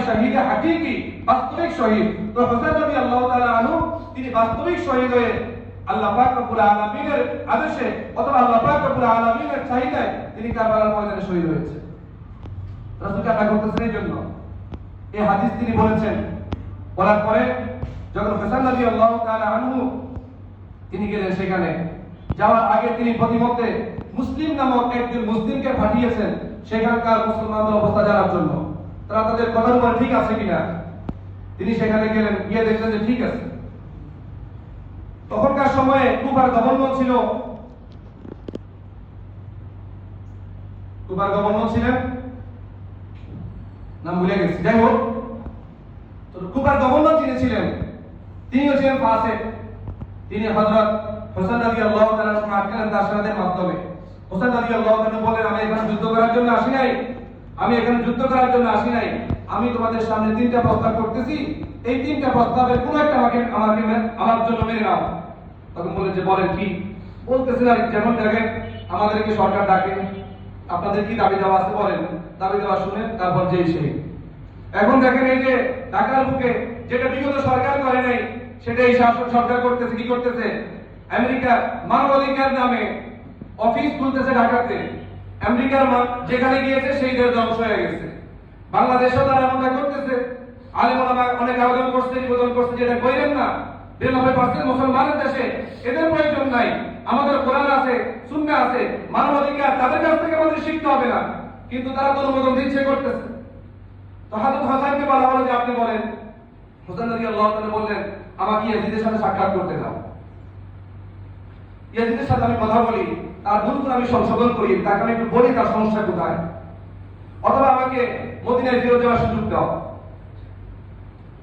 শহীদ হাকিকি, বাস্তবিক শহীদ। তো হোসেন রাদিয়াল্লাহু তাআলা আনহু তিনি বাস্তবিক শহীদ হয়ে আল্লাহ পাক রব্বুল আলামিনের আদেশে অথবা আল্লাহ পাক রব্বুল আলামিনের চাহিদায় তিনি কারবালার ময়দানে শহীদ হয়েছে। রাসূল কান্না করতেছেন এই জন্য এই হাদিস তিনি বলেছেন। বলার পরে যখন হোসেন রাদিয়াল্লাহু তাআলা আনহু তিনি গেলেন সেখানে, যাওয়ার আগে তিনি প্রতিমধ্যে মুসলিম নামক একজন মুসলিমকে পাঠিয়েছেন সেখানকার মুসলমানদের অবস্থা জানার জন্য, তারা তাদের কথার উপর ঠিক আছে কিনা। তিনি সেখানে গেলেন, গিয়ে দেখলেন যে ঠিক আছে। তখনকার সময়ে কুফার গভর্নর ছিলেন নাম ভুলে গেছি, যাই হোক কুফার গভর্নর যিনি ছিলেন তিনিও ছিলেন ফাসিক। তিনি হযরত হোসেন রাদিয়াল্লাহু তাআলার সঙ্গে আটকালেন তার শাহাদাতের মাধ্যমে। হোসেন রাদিয়াল্লাহু তাআলা বলেন, আমি এখানে যুদ্ধ করার জন্য আসি নাই, আমি তোমাদের সামনে তিনটা প্রস্তাব করতেছি, এই তিনটা প্রস্তাবের কোন একটা আমার জন্য মেনে নাও। তখন বলেন যে বলেন কি? বলতেছেন আর যেমন দেখেন আমাদেরকে সরকার ডাকে, আপনাদের কি দাবি দেওয়া আছে বলেন, দাবি দেওয়া শুনে তারপর যেই সেই। এখন দেখেন এই যে ঢাকার বুকে যেটা বিগত সরকার করে নাই সেটা এই শাসক সরকার করতেছে। কি করতেছে? আমেরিকা মানবাধিকার নামে অফিস খুলতেছে ঢাকাতে। আমেরিকার যেখানে গিয়েছে সেই দেশ ধ্বংস হয়ে গেছে। বাংলাদেশেও তারা এমনটা করতেছে। আলেম ওলামা অনেক আবেদন করছে, নিবেদন করছে, যেটা কইলেন না 92% মুসলমানের দেশে এদের প্রয়োজন নাই, আমাদের কোরআন আছে, সুন্নাহ আছে, মানবাধিকার তাদের কাছ থেকে আমাদের শিখতে হবে না, কিন্তু তারা তো অনুমোদন দিচ্ছে, করতেছে। তো হযরত হাসানকে বলা হলো যে আপনি বলেন। হোসেন রাদিয়াল্লাহু তাআলা বললেন, আমাকে ইয়াজিদের সাথে সাক্ষাৎ করতে দাও, ইয়াজিদের সাথে আমি কথা বলি, তার ভুলগুলো আমি সংশোধন করি, তাকে আমি একটু বলি তার সমস্যা কোথায়, অথবা আমাকে মদিনায় ফিরে যাওয়ার সুযোগ দাও।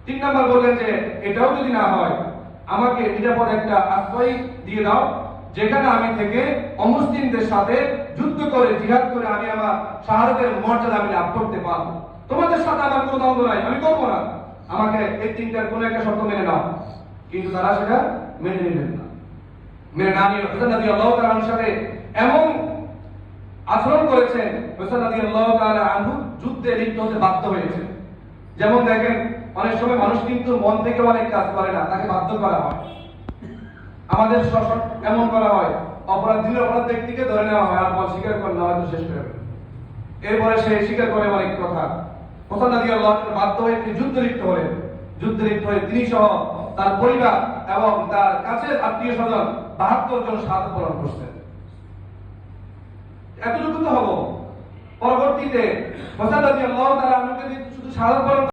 3 নাম্বার বললেন যে এটাও যদি না হয় আমাকে নিরাপদ একটা আশ্রয় দিয়ে দাও, যেখানে আমি থেকে অমুসলিমদের সাথে যুদ্ধ করে জিহাদ করে আমি আমার শাহাদাতের মর্যাদা আমি লাভ করতে পারবো। তোমাদের সাথে আমার কোনো দ্বন্দ্ব নাই, আমি করবো না, আমাকে এই তিনটার কোনো একটা শর্ত মেনে নাও। কিন্তু তারা সেটা মেনে নিলেন না। মেনে না নিয়ে হোসেন রাদিয়াল্লাহু তাআলা আনহুর সাথে এমন আচরণ করেছেন, হোসেন রাদিয়াল্লাহু তাআলা আনহু যুদ্ধে লিপ্ত হতে বাধ্য হয়েছে। যেমন দেখেন অনেক সময় মানুষ কিন্তু মন থেকে অনেক কাজ করে না, তাকে বাধ্য করা হয়। আমাদের এমন করা হয়, অপরাধ ব্যক্তিকে ধরে নেওয়া হয়, আর বল স্বীকার করে নেওয়া হয়তো শেষ করে, এরপরে সে স্বীকার করে অনেক কথা। হোসেন রাদিয়াল্লাহু তাআলা বাধ্য হয়ে তিনি যুদ্ধে লিপ্ত হয়ে তিনি সহ তার পরিবার এবং তার কাছের আত্মীয় স্বজন 72 জন শাহাদাত বরণ করছেন। এতটুকু তো হলো। পরবর্তীতে হোসেন রাদিয়াল্লাহু তাআলা শুধু শাহাদাত বরণ